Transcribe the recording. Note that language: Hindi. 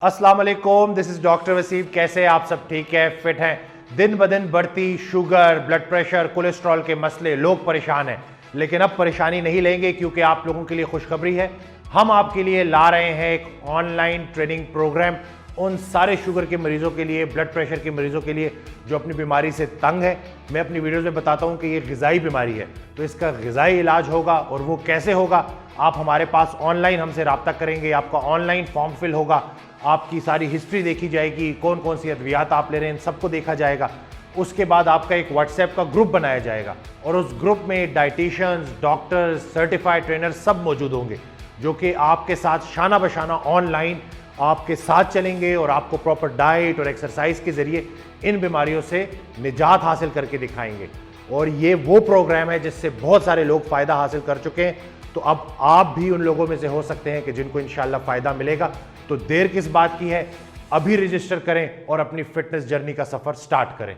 अस्सलाम वालेकुम, दिस इज डॉक्टर वसीम। कैसे आप सब? ठीक है, फिट हैं? दिन ब दिन बढ़ती शुगर, ब्लड प्रेशर, कोलेस्ट्रॉल के मसले, लोग परेशान हैं। लेकिन अब परेशानी नहीं लेंगे क्योंकि आप लोगों के लिए खुशखबरी है। हम आपके लिए ला रहे हैं एक ऑनलाइन ट्रेनिंग प्रोग्राम उन सारे शुगर के मरीजों के लिए, ब्लड प्रेशर के मरीजों के लिए जो अपनी बीमारी से तंग है। मैं अपनी वीडियोस में बताता हूं कि ये ग़िज़ाई बीमारी है, तो इसका ग़िज़ाई इलाज होगा। और वो कैसे होगा? आप हमारे पास ऑनलाइन हमसे रब्ता करेंगे, आपका ऑनलाइन फॉर्म फिल होगा, आपकी सारी हिस्ट्री देखी जाएगी, कौन कौन सी अद्वियात आप ले रहे हैं, इन सबको देखा जाएगा। उसके बाद आपका एक व्हाट्सएप का ग्रुप बनाया जाएगा और उस ग्रुप में डाइटिशियंस, डॉक्टर्स, सर्टिफाइड ट्रेनर सब मौजूद होंगे जो कि आपके साथ शाना बशाना ऑनलाइन आपके साथ चलेंगे और आपको प्रॉपर डाइट और एक्सरसाइज के जरिए इन बीमारियों से निजात हासिल करके दिखाएंगे। और ये वो प्रोग्राम है जिससे बहुत सारे लोग फ़ायदा हासिल कर चुके हैं, तो अब आप भी उन लोगों में से हो सकते हैं कि जिनको इंशाल्लाह फ़ायदा मिलेगा। तो देर किस बात की है? अभी रजिस्टर करें और अपनी फिटनेस जर्नी का सफ़र स्टार्ट करें।